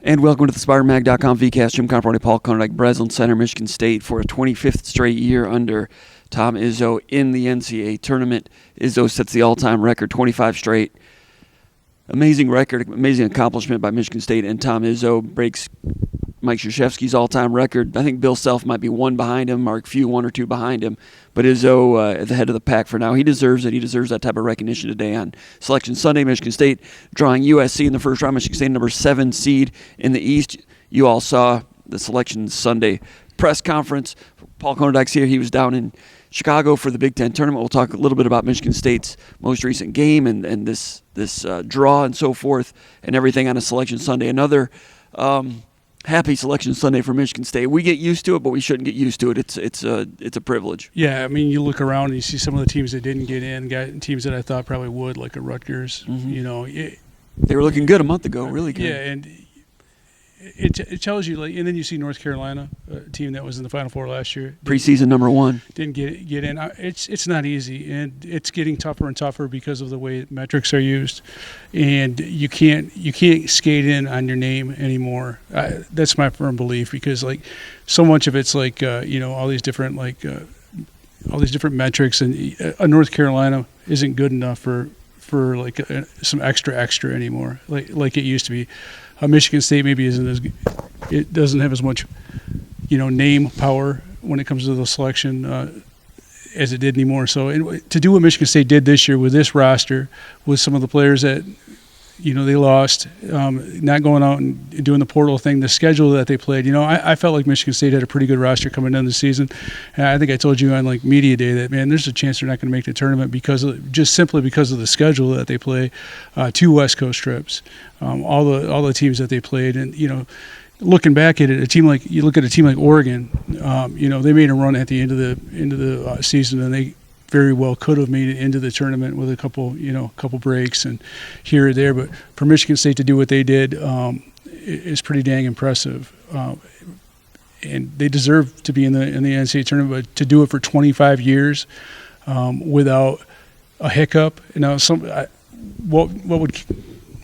And welcome to the SpartanMag.com VCast. Jim Comparoni, Paul Konyndyk, Breslin Center, Michigan State for a 25th straight year under Tom Izzo in the NCAA Tournament. Izzo sets the all-time record, 25 straight. Amazing record, amazing accomplishment by Michigan State, and Tom Izzo breaks Mike Krzyzewski's all-time record. I think Bill Self might be one behind him, Mark Few one or two behind him, but Izzo at the head of the pack for now. He deserves it. He deserves that type of recognition today on Selection Sunday. Michigan State drawing USC in the first round. Michigan State number 7 seed in the East. You all saw the Selection Sunday press conference. Paul Konyndyk here. He was down in Chicago for the Big Ten tournament. We'll talk a little bit about Michigan State's most recent game and this draw and so forth and everything on a Selection Sunday. Another happy Selection Sunday for Michigan State. We get used to it, but we shouldn't get used to it. It's a privilege. Yeah, I mean, you look around and you see some of the teams that didn't get in, teams that I thought probably would, like a Rutgers. Mm-hmm. You know, they were looking good a month ago, really good. Yeah, and it tells you, like, and then you see North Carolina, a team that was in the Final Four last year, preseason number 1, didn't get in. It's not easy, and it's getting tougher and tougher because of the way metrics are used, and you can't skate in on your name anymore. That's my firm belief, because like so much of it's like all these different metrics, and North Carolina isn't good enough for like some extra anymore, like it used to be. Michigan State maybe isn't as good. It doesn't have as much, name power when it comes to the selection as it did anymore. So to do what Michigan State did this year with this roster, with some of the players that they lost, not going out and doing the portal thing, the schedule that they played. I felt like Michigan State had a pretty good roster coming into the season. And I think I told you on like media day that, man, there's a chance they're not going to make the tournament simply because of the schedule that they play, 2 West Coast trips, all the teams that they played, and looking back at it, you look at a team like Oregon, they made a run at the end of the season, and they very well could have made it into the tournament with a couple breaks and here or there. But for Michigan State to do what they did is pretty dang impressive. And they deserve to be in the NCAA tournament, but to do it for 25 years without a hiccup. What would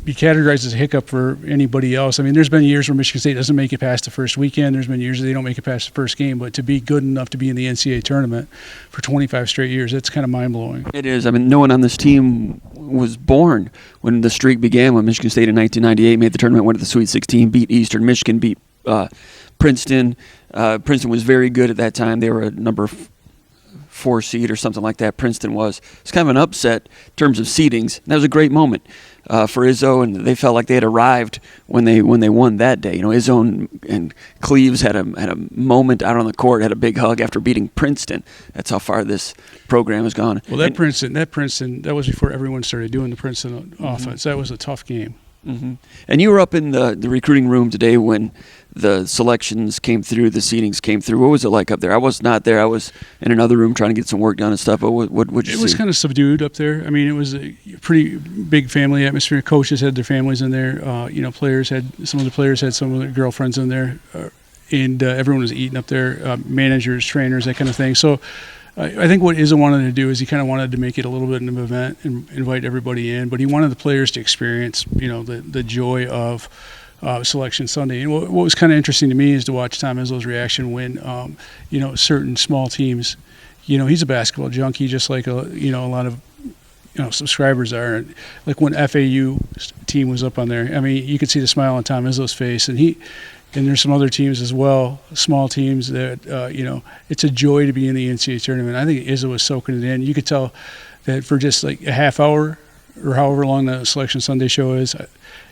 be categorized as a hiccup for anybody else? I mean, there's been years where Michigan State doesn't make it past the first weekend. There's been years that they don't make it past the first game. But to be good enough to be in the NCAA tournament for 25 straight years, that's kind of mind-blowing. It is. I mean, no one on this team was born when the streak began, when Michigan State in 1998 made the tournament, went to the Sweet 16, beat Eastern Michigan, beat Princeton. Princeton was very good at that time. They were a number 4 seed or something like that. Princeton was. It's kind of an upset in terms of seedings. That was a great moment for Izzo, and they felt like they had arrived when they won that day. Izzo and Cleaves had a moment out on the court, had a big hug after beating Princeton. That's how far this program has gone. Well, Princeton, that was before everyone started doing the Princeton offense. That was a tough game. Mm-hmm. And you were up in the recruiting room today when the selections came through, the seedings came through. What was it like up there? I was not there. I was in another room trying to get some work done and stuff. But what did you see? It was kind of subdued up there. I mean, it was a pretty big family atmosphere. Coaches had their families in there. Some of the players had some of their girlfriends in there, and everyone was eating up there. Managers, trainers, that kind of thing. So I think what Izzo wanted to do is he kind of wanted to make it a little bit of an event and invite everybody in, but he wanted the players to experience, the joy of Selection Sunday. And what was kind of interesting to me is to watch Tom Izzo's reaction when, certain small teams, he's a basketball junkie, just like a lot of subscribers are. Like when FAU team was up on there, I mean, you could see the smile on Tom Izzo's face, and there's some other teams as well, small teams that, it's a joy to be in the NCAA tournament. I think Izzo was soaking it in. You could tell that for just like a half hour or however long the Selection Sunday show is,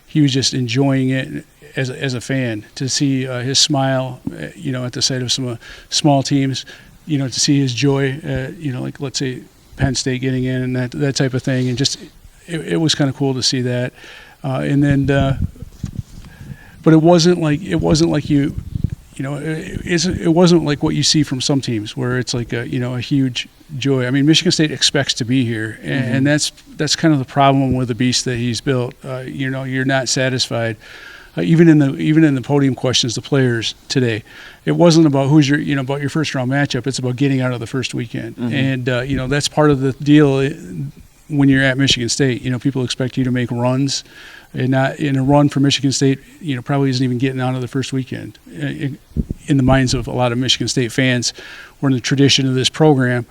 he was just enjoying it as a fan, to see his smile, at the sight of some small teams, to see his joy, like let's say Penn State getting in and that type of thing. And just, it was kind of cool to see that. And then, but it wasn't like it wasn't like what you see from some teams where it's like a huge joy. I mean, Michigan State expects to be here, and that's kind of the problem with the beast that he's built. You're not satisfied. Even in the podium questions, the players today, it wasn't about who's about your first round matchup. It's about getting out of the first weekend, and that's part of the deal. when you're at Michigan State, people expect you to make runs, and not in a run for Michigan State, probably isn't even getting out of the first weekend in the minds of a lot of Michigan State fans. We're in the tradition of this program.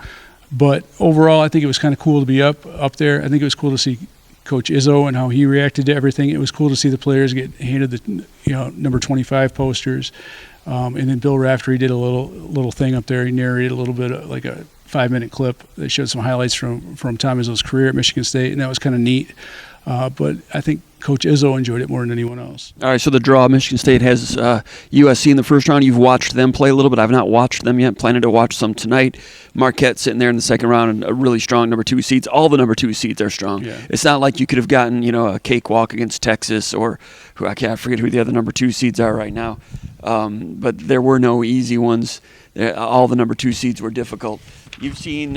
But overall, I think it was kind of cool to be up there. I think it was cool to see Coach Izzo and how he reacted to everything. It was cool to see the players get handed the number 25 posters. And then Bill Raftery did a little thing up there. He narrated a little bit of, like a 5-minute clip that showed some highlights from Tom Izzo's career at Michigan State, and that was kind of neat. But I think Coach Izzo enjoyed it more than anyone else. All right, so the draw, Michigan State has USC in the first round. You've watched them play a little bit. I've not watched them yet. Planning to watch some tonight. Marquette sitting there in the second round, and a really strong number 2 seeds. All the number 2 seeds are strong. Yeah. It's not like you could have gotten a cakewalk against Texas or I can't forget who the other number 2 seeds are right now. But there were no easy ones. All the number 2 seeds were difficult. You've seen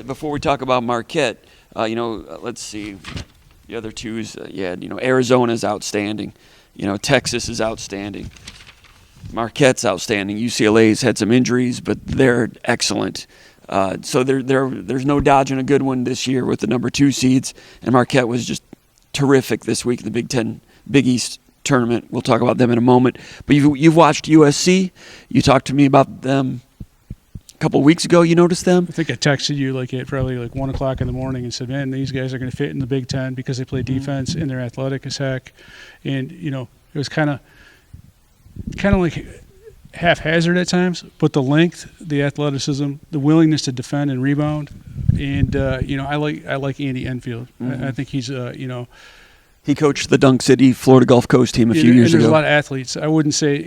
before we talk about Marquette. Let's see. The other two is, Arizona is outstanding. Texas is outstanding. Marquette's outstanding. UCLA's had some injuries, but they're excellent. So there's no dodging a good one this year with the number 2 seeds. And Marquette was just terrific this week in the Big Ten, Big East tournament. We'll talk about them in a moment. But you've watched USC. You talked to me about them a couple of weeks ago. You noticed them? I think I texted you at probably 1 o'clock in the morning and said, man, these guys are going to fit in the Big Ten because they play defense and they're athletic as heck. And, it was kind of like haphazard at times, but the length, the athleticism, the willingness to defend and rebound. And, I like Andy Enfield. Mm-hmm. I think he's, He coached the Dunk City Florida Gulf Coast team a few years ago. There's a lot of athletes. I wouldn't say,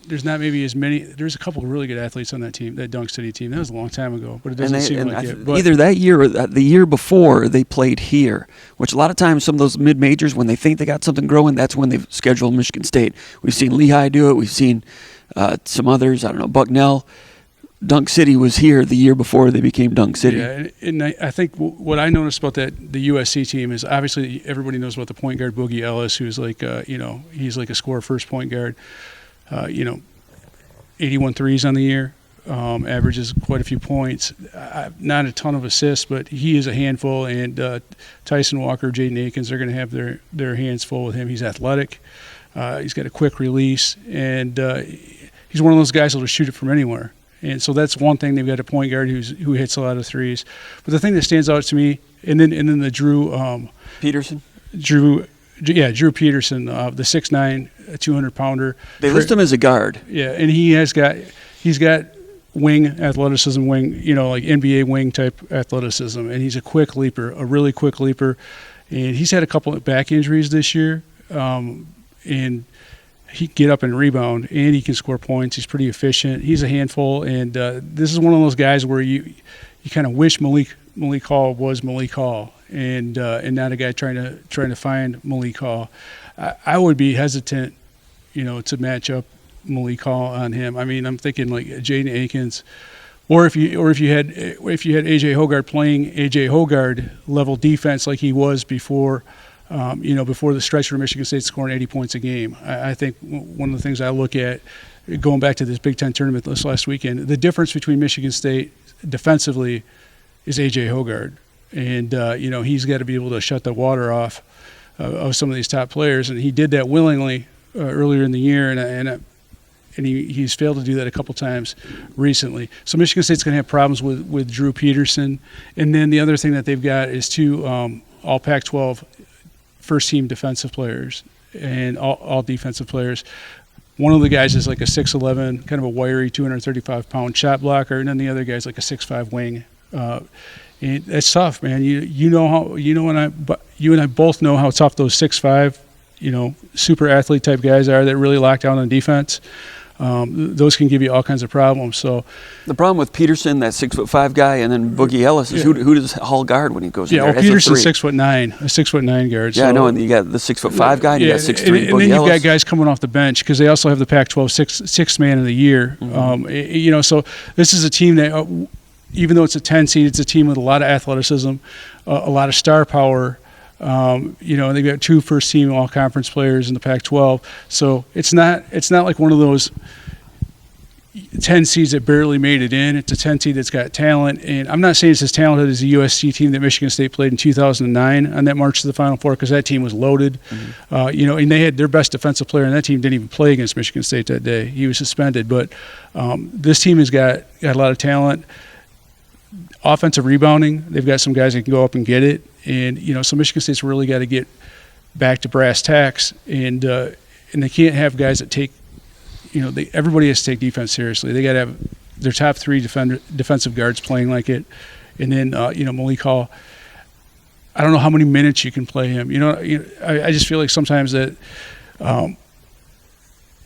there's not maybe as many. There's a couple of really good athletes on that team, that Dunk City team. That was a long time ago, but it doesn't seem like it. But either that year or the year before, they played here, which a lot of times some of those mid-majors, when they think they got something growing, that's when they've scheduled Michigan State. We've seen Lehigh do it. We've seen some others. I don't know, Bucknell. Dunk City was here the year before they became Dunk City. Yeah, and I think what I noticed about the USC team is obviously everybody knows about the point guard Boogie Ellis, who's he's like a scorer first point guard. 81 threes on the year, averages quite a few points. Not a ton of assists, but he is a handful. And Tyson Walker, Jaden Akins are going to have their hands full with him. He's athletic. He's got a quick release, and he's one of those guys that'll shoot it from anywhere. And so that's one thing. They've got a point guard who hits a lot of threes. But the thing that stands out to me, and then the Drew Peterson. Drew Peterson, the 6'9", 200-pounder. They list him as a guard. Yeah, and he's got wing athleticism, like NBA wing type athleticism, and he's a quick leaper, a really quick leaper. And he's had a couple of back injuries this year, and he can get up and rebound, and he can score points. He's pretty efficient. He's a handful, and this is one of those guys where you kind of wish Malik Hall was Malik Hall. And not a guy trying to find Malik Hall. I would be hesitant, to match up Malik Hall on him. I mean, I'm thinking like Jaden Akins, or if you had AJ Hoggard playing AJ Hoggard level defense like he was before, before the stretch for Michigan State scoring 80 points a game. I think one of the things I look at, going back to this Big Ten tournament this last weekend, the difference between Michigan State defensively is AJ Hoggard. And, he's got to be able to shut the water off of some of these top players. And he did that willingly earlier in the year, and he's failed to do that a couple times recently. So Michigan State's going to have problems with Drew Peterson. And then the other thing that they've got is two all Pac-12 first-team defensive players and all defensive players. One of the guys is like a 6'11", kind of a wiry 235-pound shot blocker, and then the other guy's like a 6'5" wing. And it's tough, man. You and I both know how tough those 6'5", super athlete type guys are that really lock down on defense. Those can give you all kinds of problems. So the problem with Peterson, that 6'5" guy, and then Boogie Ellis is who does Hall guard when he goes in there? Yeah, Peterson's 6'9", a 6'9" guard. Yeah, I know, and you got the 6'5" guy, and you got 6'3" Boogie Ellis. And then you've got guys coming off the bench because they also have the Pac-12 sixth man of the year. Mm-hmm. So this is a team that. Even though it's a 10 seed, it's a team with a lot of athleticism, a lot of star power. They've got 2 first-team all-conference players in the Pac-12. So it's not like one of those 10 seeds that barely made it in. It's a 10 seed that's got talent, and I'm not saying it's as talented as the USC team that Michigan State played in 2009 on that march to the Final Four, because that team was loaded. And they had their best defensive player on that team didn't even play against Michigan State that day. He was suspended. But this team has got a lot of talent. Offensive rebounding, they've got some guys that can go up and get it, and so Michigan State's really got to get back to brass tacks, and they can't have guys that take. Everybody has to take defense seriously. They got to have their top 3 defensive guards playing like it, and then Malik Hall. I don't know how many minutes you can play him. I just feel like sometimes that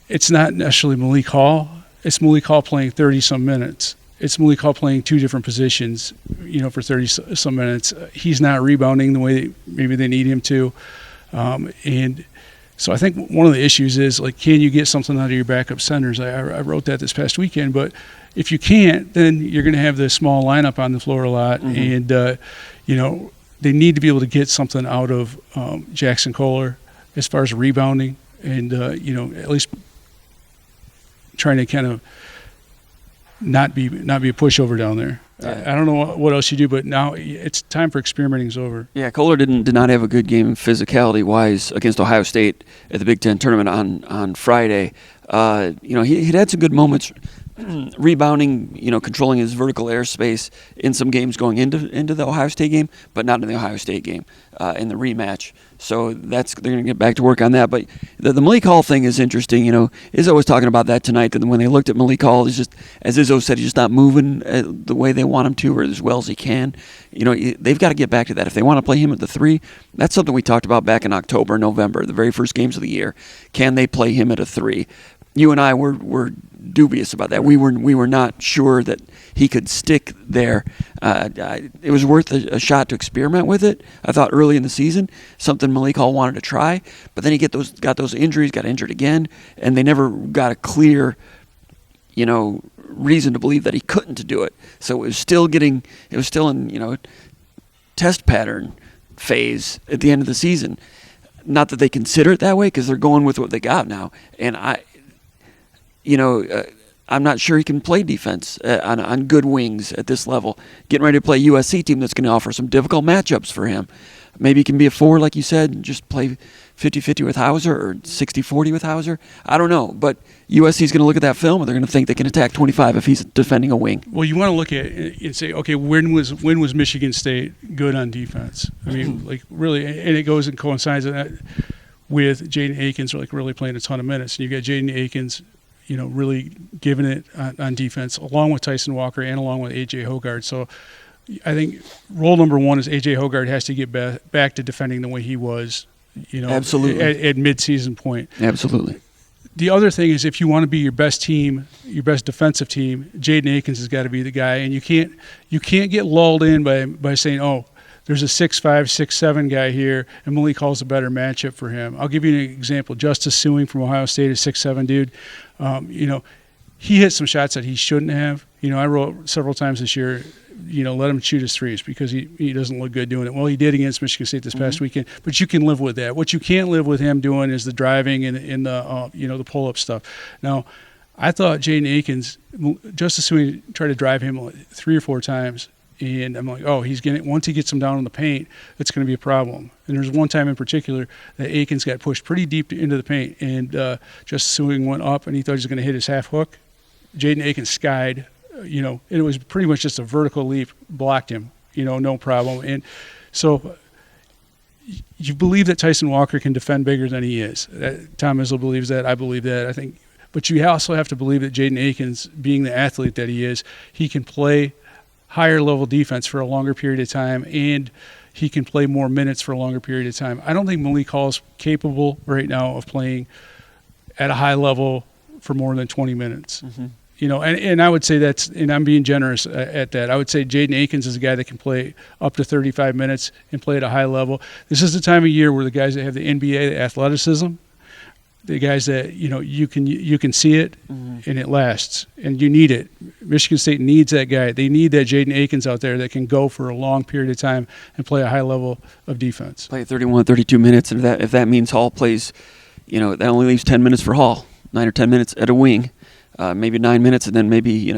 it's not necessarily Malik Hall. It's Malik Hall playing 30-some minutes. It's Malik Hall playing 2 different positions, for 30-some minutes. He's not rebounding the way maybe they need him to, and. So I think one of the issues is, can you get something out of your backup centers? I wrote that this past weekend, but if you can't, then you're going to have the small lineup on the floor a lot, and they need to be able to get something out of Jackson Kohler as far as rebounding, and at least trying to kind of not be a pushover down there. I don't know what else you do, but now it's time for experimenting's over. Yeah, Kohler did not have a good game physicality-wise against Ohio State at the Big Ten tournament on Friday. He'd had some good moments rebounding, controlling his vertical airspace in some games going into the Ohio State game, but not in the Ohio State game in the rematch. So they're going to get back to work on that. But the Malik Hall thing is interesting. Izzo was talking about that tonight, that when they looked at Malik Hall, he's just, as Izzo said, he's just not moving the way they want him to, or as well as he can. They've got to get back to that. If they want to play him at the 3, that's something we talked about back in October, November, the very first games of the year. Can they play him at a 3? You and I were dubious about that. We were not sure that he could stick there. It was worth a shot to experiment with it. I thought early in the season, something Malik Hall wanted to try, but then he got those injuries, got injured again, and they never got a clear, reason to believe that he couldn't do it. So it was still in test pattern phase at the end of the season. Not that they consider it that way, because they're going with what they got now, and I'm not sure he can play defense on good wings at this level. Getting ready to play a USC team that's going to offer some difficult matchups for him. Maybe he can be a 4, like you said, and just play 50-50 with Hauser, or 60-40 with Hauser. I don't know, but USC is going to look at that film and they're going to think they can attack 25 if he's defending a wing. Well, you want to look at it and say, okay, when was Michigan State good on defense? I mean, really, and it goes and coincides with Jaden Akins really playing a ton of minutes, and you got Jaden Akins, really giving it on defense, along with Tyson Walker and along with A.J. Hoggard. So I think role number 1 is A.J. Hoggard has to get back to defending the way he was, absolutely, at mid-season point. Absolutely. The other thing is, if you want to be your best team, your best defensive team, Jaden Akins has got to be the guy, and you can't get lulled in by saying, oh, there's a 6'5", 6'7" guy here, and Malik Hall's a better matchup for him. I'll give you an example. Justice Suing from Ohio State, a 6'7" dude. He hit some shots that he shouldn't have. I wrote several times this year, let him shoot his threes because he doesn't look good doing it. Well, he did against Michigan State this past weekend, but you can live with that. What you can't live with him doing is the driving and the the pull-up stuff. Now, I thought Jaden Akins, Justice Suing tried to drive him 3 or 4 times. And I'm like, oh, once he gets him down in the paint, it's going to be a problem. And there's one time in particular that Akins got pushed pretty deep into the paint, and Justice Suing went up, and he thought he was going to hit his half hook. Jaden Akins skied, it was pretty much just a vertical leap, blocked him, no problem. And so you believe that Tyson Walker can defend bigger than he is. Tom Izzo believes that. I believe that. I think, but you also have to believe that Jaden Akins, being the athlete that he is, he can play higher level defense for a longer period of time, and he can play more minutes for a longer period of time. I don't think Malik Hall is capable right now of playing at a high level for more than 20 minutes. And I would say and I'm being generous at that. I would say Jaden Akins is a guy that can play up to 35 minutes and play at a high level. This is the time of year where the guys that have the NBA, the athleticism, the guys that you can see it, and it lasts, and you need it. Michigan State needs that guy. They need that Jaden Akins out there that can go for a long period of time and play a high level of defense. Play 31, 32 minutes, and if that means Hall plays, that only leaves 10 minutes for Hall, 9 or 10 minutes at a wing. maybe 9 minutes, and then maybe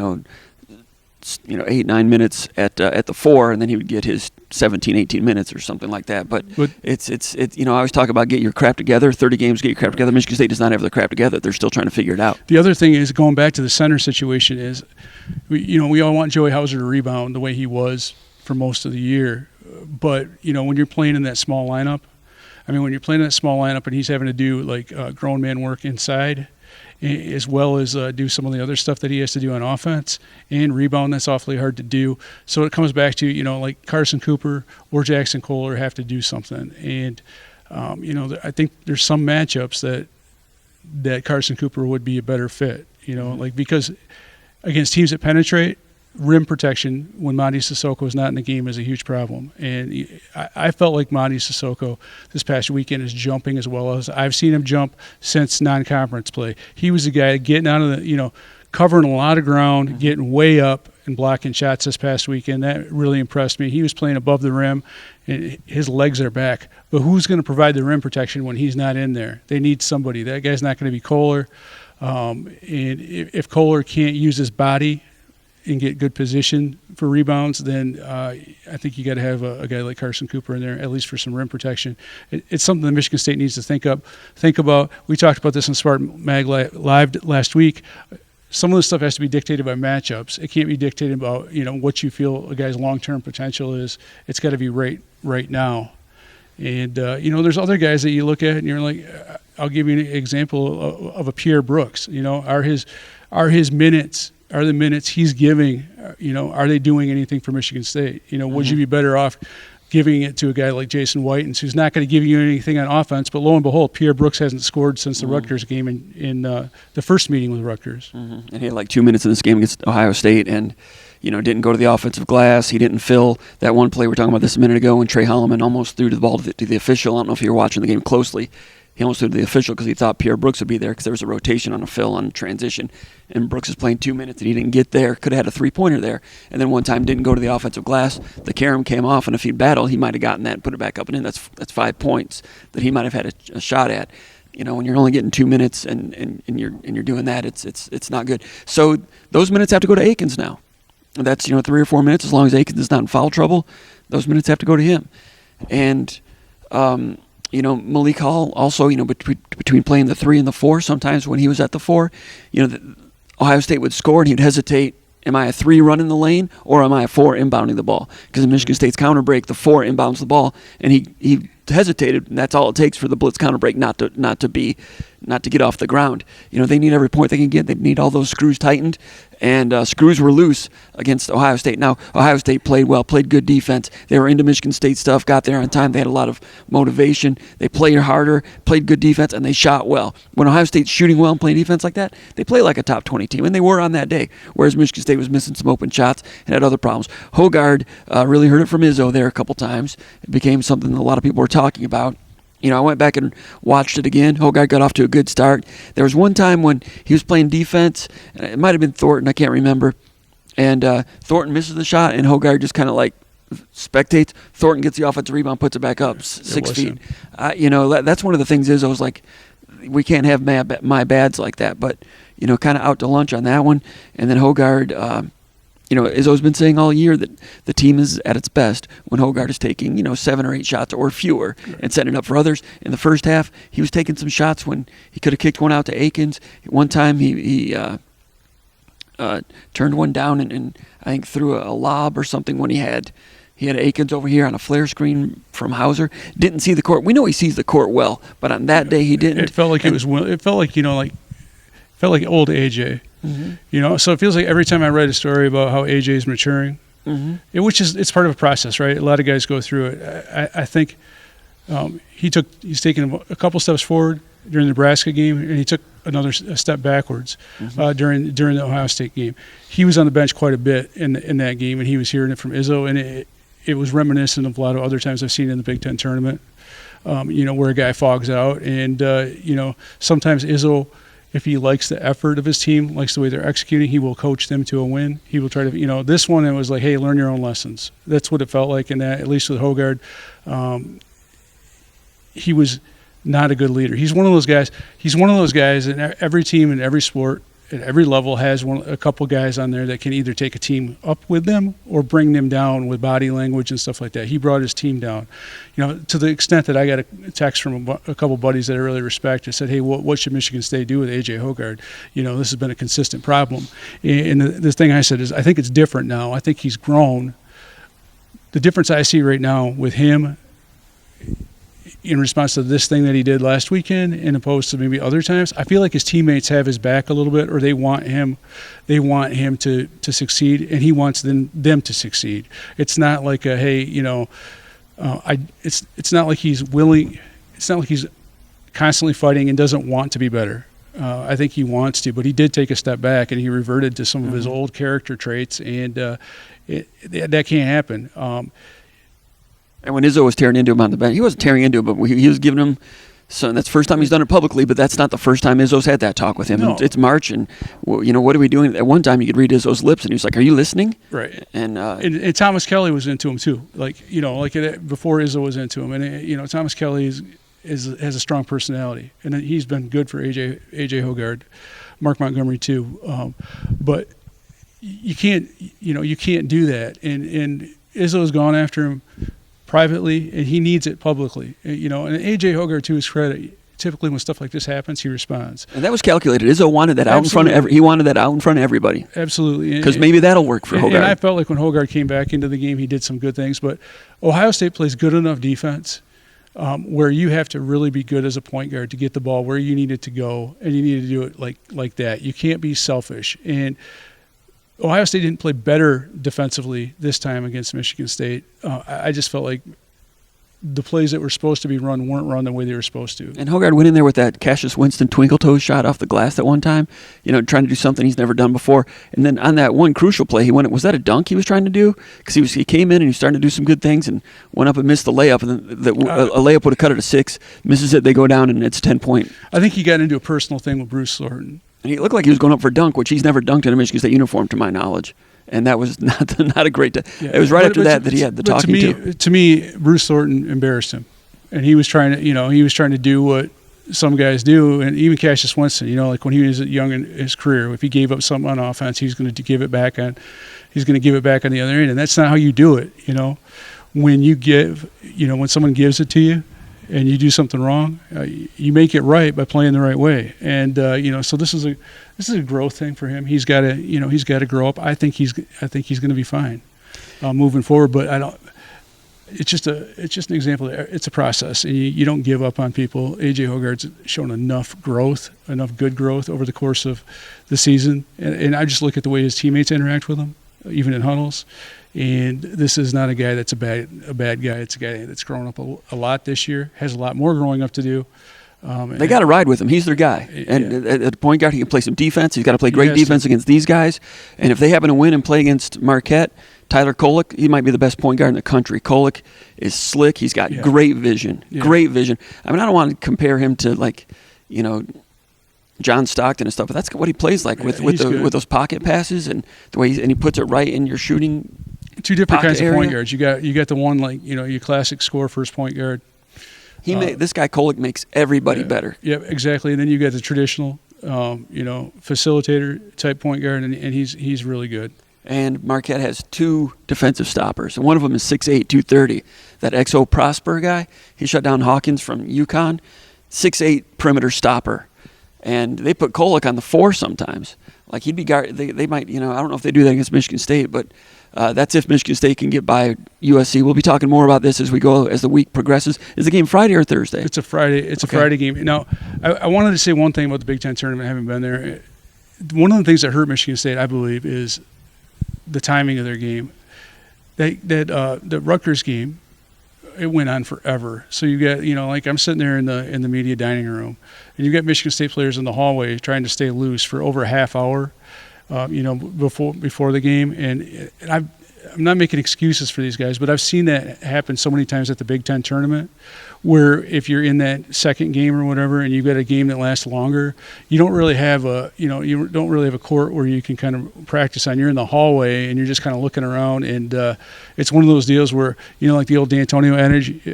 8-9 minutes at the 4, and then he would get his 17-18 minutes or something like that. But it's I always talk about get your crap together. 30 games, get your crap together. Michigan State does not have their crap together. They're still trying to figure it out. The other thing is, going back to the center situation, is we all want Joey Hauser to rebound the way he was for most of the year. But when you're playing in that small lineup, when you're playing in that small lineup and he's having to do like grown man work inside, as well as do some of the other stuff that he has to do on offense and rebound, that's awfully hard to do. So it comes back to, like Carson Cooper or Jackson Kohler have to do something. And, I think there's some matchups that Carson Cooper would be a better fit, because against teams that penetrate, rim protection when Monty Sissoko is not in the game is a huge problem. And I felt like Monty Sissoko this past weekend is jumping as well as I've seen him jump since non-conference play. He was the guy getting out of the, covering a lot of ground, getting way up and blocking shots this past weekend. That really impressed me. He was playing above the rim, and his legs are back. But who's going to provide the rim protection when he's not in there? They need somebody. That guy's not going to be Kohler. And if Kohler can't use his body and get good position for rebounds, then I think you got to have a guy like Carson Cooper in there, at least for some rim protection. It's something that Michigan State needs to think about. We talked about this on SpartanMag Live last week. Some of this stuff has to be dictated by matchups. It can't be dictated about what you feel a guy's long-term potential is. It's got to be right now. And there's other guys that you look at and you're like, I'll give you an example of a Pierre Brooks. Are his minutes? Are the minutes he's giving, are they doing anything for Michigan State? Would you be better off giving it to a guy like Jason Whitens, who's not going to give you anything on offense? But lo and behold, Pierre Brooks hasn't scored since the Rutgers game in the first meeting with Rutgers. And he had like 2 minutes in this game against Ohio State and, didn't go to the offensive glass. He didn't fill that one play we were talking about this a minute ago when Trey Holloman almost threw the ball to the official. I don't know if you were watching the game closely. He almost threw to the official because he thought Pierre Brooks would be there because there was a rotation on a fill on transition. And Brooks is playing 2 minutes and he didn't get there. Could have had a three-pointer there. And then one time didn't go to the offensive glass. The carom came off, and if he'd battled, he might have gotten that and put it back up and in. That's 5 points that he might have had a shot at. When you're only getting 2 minutes and you're doing that, it's not good. So those minutes have to go to Akins now. And that's 3 or 4 minutes. As long as Akins is not in foul trouble, those minutes have to go to him. And Malik Hall also, between playing the 3 and the 4, sometimes when he was at the 4, Ohio State would score and he'd hesitate. Am I a 3 running the lane or am I a 4 inbounding the ball? Because in Michigan State's counter break, the 4 inbounds the ball, and he hesitated, and that's all it takes for the blitz counter break not to get off the ground. They need every point they can get. They need all those screws tightened, and screws were loose against Ohio State. Now, Ohio State played well, played good defense. They were into Michigan State stuff, got there on time. They had a lot of motivation. They played harder, played good defense, and they shot well. When Ohio State's shooting well and playing defense like that, they play like a top 20 team, and they were on that day, whereas Michigan State was missing some open shots and had other problems. Hoggard really heard it from Izzo there a couple times. It became something that a lot of people were talking about. I went back and watched it again. Hoggard got off to a good start. There was one time when he was playing defense, and it might have been Thornton, I can't remember, and Thornton misses the shot, and Hoggard just kind of like spectates. Thornton gets the offensive rebound, puts it back up 6 feet. That's one of the things is I was like, we can't have my bads like that, but, kind of out to lunch on that one. And then Hoggard, Izzo's been saying all year that the team is at its best when Hoggard is taking, 7 or 8 shots or fewer and setting it up for others. In the first half, he was taking some shots when he could have kicked one out to Akins. One time he turned one down and I think threw a lob or something when he had Akins over here on a flare screen from Hauser. Didn't see the court. We know he sees the court well, but on that day he didn't. It felt like it felt like old AJ. Mm-hmm. So it feels like every time I read a story about how AJ is maturing, it's part of a process, right? A lot of guys go through it. I think he's taken a couple steps forward during the Nebraska game, and he took another step backwards during the Ohio State game. He was on the bench quite a bit in that game, and he was hearing it from Izzo, and it was reminiscent of a lot of other times I've seen in the Big Ten tournament, where a guy fogs out, and sometimes Izzo, if he likes the effort of his team, likes the way they're executing, he will coach them to a win. He will try to, this one, it was like, hey, learn your own lessons. That's what it felt like in that, at least with Hoggard. He was not a good leader. He's one of those guys in every team, in every sport, at every level has a couple guys on there that can either take a team up with them or bring them down with body language and stuff like that. He brought his team down, to the extent that I got a text from a couple buddies that I really respect and said, hey, what should Michigan State do with A.J. Hoggard? This has been a consistent problem. And the thing I said is I think it's different now. I think he's grown. The difference I see right now with him in response to this thing that he did last weekend and opposed to maybe other times, I feel like his teammates have his back a little bit, or they want him to succeed, and he wants them to succeed. It's not like a, hey, it's not like he's willing, it's not like he's constantly fighting and doesn't want to be better. I think he wants to, but he did take a step back and he reverted to some of his old character traits, and that can't happen. And when Izzo was tearing into him on the bench, he wasn't tearing into him, but he was giving him some. That's the first time he's done it publicly, but that's not the first time Izzo's had that talk with him. No. It's March, and what are we doing? At one time, you could read Izzo's lips, and he was like, "Are you listening?" Right. And Thomas Kelly was into him too, before Izzo was into him, and Thomas Kelly has a strong personality, and he's been good for AJ Hoggard, Mark Montgomery too, but you can't do that, and Izzo's gone after him privately, and he needs it publicly. And A.J. Hoggard, to his credit, typically when stuff like this happens, he responds. And that was calculated. Izzo wanted that out in front of he wanted that out in front of everybody. Absolutely. Because maybe that'll work for Hoggard. And I felt like when Hoggard came back into the game, he did some good things. But Ohio State plays good enough defense where you have to really be good as a point guard to get the ball where you need it to go, and you need to do it like that. You can't be selfish. And Ohio State didn't play better defensively this time against Michigan State. I just felt like the plays that were supposed to be run weren't run the way they were supposed to. And Hoggard went in there with that Cassius Winston twinkle toe shot off the glass at one time, trying to do something he's never done before. And then on that one crucial play, was that a dunk he was trying to do? Because he came in and he was starting to do some good things and went up and missed the layup. And then a layup would have cut it to 6. Misses it, they go down, and it's 10 point. I think he got into a personal thing with Bruce Thornton. And he looked like he was going up for a dunk, which he's never dunked in a Michigan State uniform, to my knowledge. And that was not a great. It was right after that he had the talking to. To me, Bruce Thornton embarrassed him, and he was trying to do what some guys do, and even Cassius Winston. Like when he was young in his career, if he gave up something on offense, he's going to give it back on. He's going to give it back on the other end, and that's not how you do it. When you give, when someone gives it to you, and you do something wrong, you make it right by playing the right way. And so this is a growth thing for him. He's got to grow up. I think he's going to be fine moving forward. But I don't. It's just an example. It's a process, and you don't give up on people. AJ Hoggard's shown enough good growth over the course of the season, and I just look at the way his teammates interact with him, even in huddles. And this is not a guy that's a bad guy. It's a guy that's grown up a lot this year, has a lot more growing up to do. They got to ride with him. He's their guy. And at the point guard, he can play some defense. He's got to play great defense against these guys. And if they happen to win and play against Marquette, Tyler Kolek, he might be the best point guard in the country. Kolek is slick. He's got great vision. Yeah. Great vision. I mean, I don't want to compare him to, John Stockton and stuff, but that's what he plays like with those pocket passes and the way he puts it right in your shooting. Two different kinds of point guards. You got the one your classic score first point guard. This guy Kolek makes everybody better. Yeah, exactly. And then you got the traditional facilitator type point guard, and he's really good. And Marquette has 2 defensive stoppers, and one of them is 6'8", 230. That XO Prosper guy, he shut down Hawkins from UConn, 6'8" perimeter stopper. And they put Kolek on the 4 sometimes. Like he'd be guard. They might, I don't know if they do that against Michigan State, but that's if Michigan State can get by USC. We'll be talking more about this as the week progresses. Is the game Friday or Thursday? It's a Friday. It's a Friday game. Now, I wanted to say one thing about the Big Ten tournament. I haven't been there. One of the things that hurt Michigan State, I believe, is the timing of their game. The Rutgers game, it went on forever. So you got, I'm sitting there in the media dining room, and you got Michigan State players in the hallway trying to stay loose for over a half hour, before the game. And I'm not making excuses for these guys, but I've seen that happen so many times at the Big Ten tournament, where if you're in that second game or whatever, and you've got a game that lasts longer, you don't really have a court where you can kind of practice on. You're in the hallway and you're just kind of looking around, and it's one of those deals where, like the old D'Antonio adage,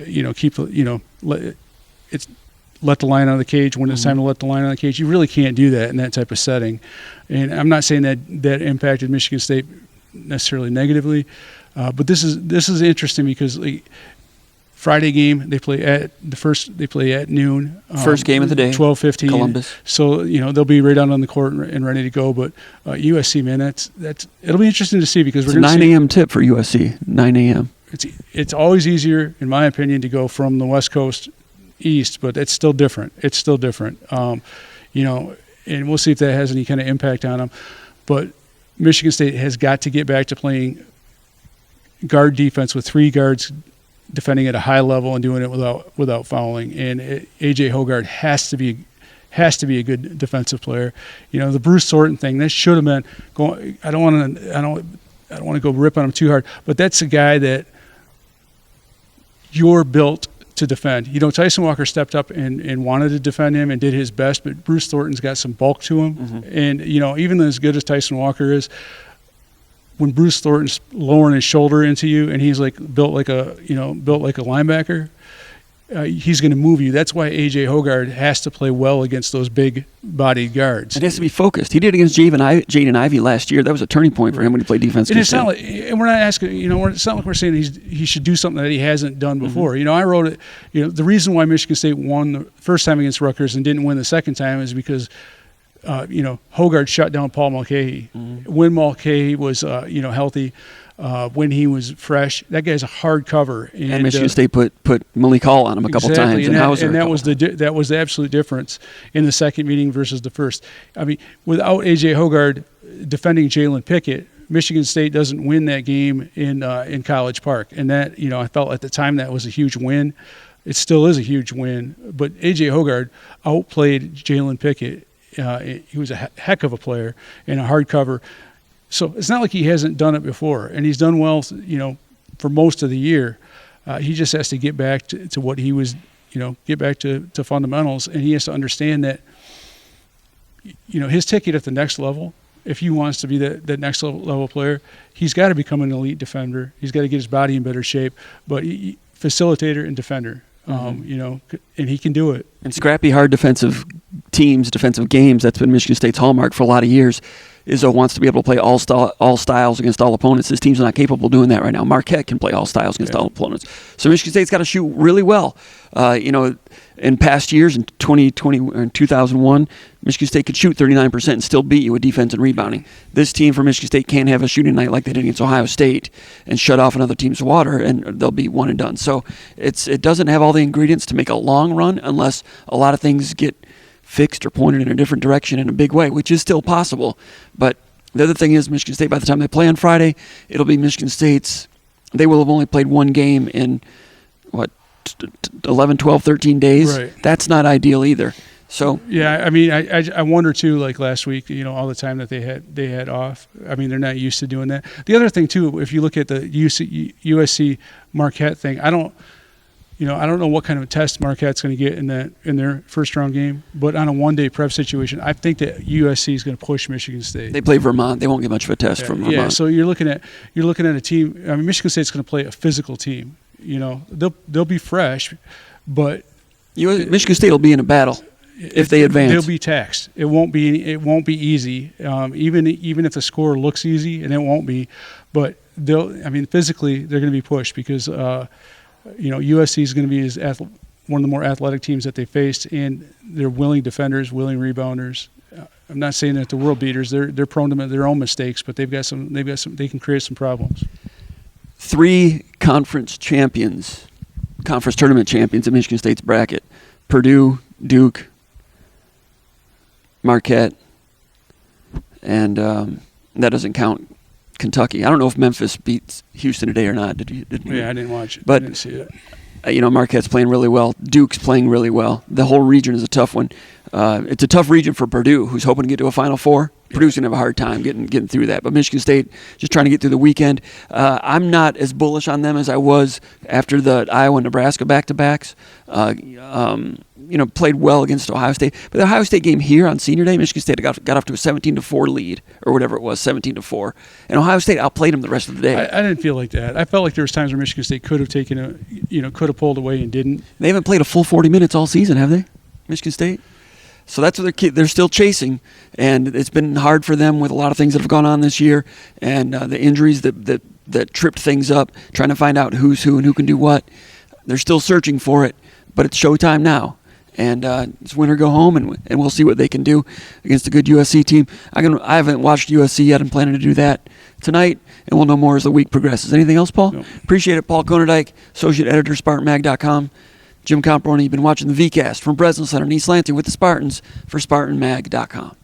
let the line out of the cage when it's time to let the line out of the cage. You really can't do that in that type of setting. And I'm not saying that impacted Michigan State necessarily negatively, but this is interesting because Friday game they play at noon. First game of the day, 12:15. Columbus. So they'll be right out on the court and ready to go. But USC, man, it'll be interesting to see because it's a 9 a.m. tip for USC. 9 a.m. It's always easier, in my opinion, to go from the West Coast east, but it's still different. And we'll see if that has any kind of impact on them. But Michigan State has got to get back to playing guard defense with 3 guards defending at a high level and doing it without fouling. And AJ Hoggard has to be a good defensive player. The Bruce Thornton thing, that should have been going. I don't want to go rip on him too hard, but that's a guy that you're built to defend. Tyson Walker stepped up and wanted to defend him and did his best, but Bruce Thornton's got some bulk to him. Mm-hmm. And, even as good as Tyson Walker is, when Bruce Thornton's lowering his shoulder into you and he's built like a linebacker, he's going to move you. That's why A.J. Hoggard has to play well against those big-bodied guards. It has to be focused. He did against Jaden Ivey last year. That was a turning point for him when he played defense. And it's not like, and we're not asking, it's not like we're saying he should do something that he hasn't done before. Mm-hmm. I wrote it. The reason why Michigan State won the first time against Rutgers and didn't win the second time is because Hoggard shut down Paul Mulcahy. Mm-hmm. When Mulcahy was healthy. When he was fresh, that guy's a hard cover. And Michigan State put Malik Hall on him a couple times. And that was the absolute difference in the second meeting versus the first. I mean, without A.J. Hoggard defending Jalen Pickett, Michigan State doesn't win that game in College Park. And that, I felt at the time that was a huge win. It still is a huge win. But A.J. Hoggard outplayed Jalen Pickett. He was a heck of a player and a hard cover. So it's not like he hasn't done it before, and he's done well, for most of the year. He just has to get back to what he was, get back to fundamentals, and he has to understand that, his ticket at the next level, if he wants to be that next level player, he's got to become an elite defender. He's got to get his body in better shape, but facilitator and defender, and he can do it. And scrappy, hard defensive teams, defensive games, that's been Michigan State's hallmark for a lot of years. Izzo wants to be able to play all styles against all opponents. His team's not capable of doing that right now. Marquette can play all styles against all opponents. So Michigan State's got to shoot really well. In past years, in 2020 or in 2001, Michigan State could shoot 39% and still beat you with defense and rebounding. This team for Michigan State can't have a shooting night like they did against Ohio State and shut off another team's water, and they'll be one and done. So it doesn't have all the ingredients to make a long run unless a lot of things get fixed or pointed in a different direction in a big way, which is still possible. But the other thing is Michigan State, by the time they play on Friday, it'll be Michigan State's, they will have only played one game in, 11, 12, 13 days? Right. That's not ideal either. So yeah, I mean, I wonder too, like last week, all the time that they had off. I mean, they're not used to doing that. The other thing too, if you look at the USC Marquette thing, I don't know what kind of a test Marquette's going to get in their first round game, but on a one-day prep situation, I think that USC is going to push Michigan State. They play Vermont; they won't get much of a test from Vermont. Yeah, so you're looking at a team. I mean, Michigan State's going to play a physical team. They'll be fresh, but Michigan State will be in a battle if they advance. They'll be taxed. It won't be easy. Even if the score looks easy, and it won't be, but physically they're going to be pushed because. USC is going to be one of the more athletic teams that they faced, and they're willing defenders, willing rebounders. I'm not saying that they're world beaters. They're prone to their own mistakes, but they can create some problems. 3 conference tournament champions in Michigan State's bracket: Purdue, Duke, Marquette, and that doesn't count Kentucky. I don't know if Memphis beats Houston today or not. Did you? Yeah, I didn't watch it. But I didn't see it. Marquette's playing really well. Duke's playing really well. The whole region is a tough one. It's a tough region for Purdue, who's hoping to get to a Final Four. Yeah. Purdue's gonna have a hard time getting through that. But Michigan State just trying to get through the weekend. I'm not as bullish on them as I was after the Iowa and Nebraska back-to-backs. Played well against Ohio State. But the Ohio State game here on Senior Day, Michigan State got off to a 17-4 lead, or whatever it was, 17-4. And Ohio State outplayed them the rest of the day. I didn't feel like that. I felt like there was times where Michigan State could have pulled away and didn't. They haven't played a full 40 minutes all season, have they? Michigan State. So that's what they're still chasing, and it's been hard for them with a lot of things that have gone on this year, and the injuries that tripped things up, trying to find out who's who and who can do what. They're still searching for it, but it's showtime now. And it's win or go home, and we'll see what they can do against a good USC team. I haven't watched USC yet. I'm planning to do that tonight, and we'll know more as the week progresses. Anything else, Paul? No. Appreciate it. Paul Konyndyk, Associate Editor, SpartanMag.com. Jim Comparoni, you've been watching the VCast from Breslin Center in East Lansing with the Spartans for SpartanMag.com.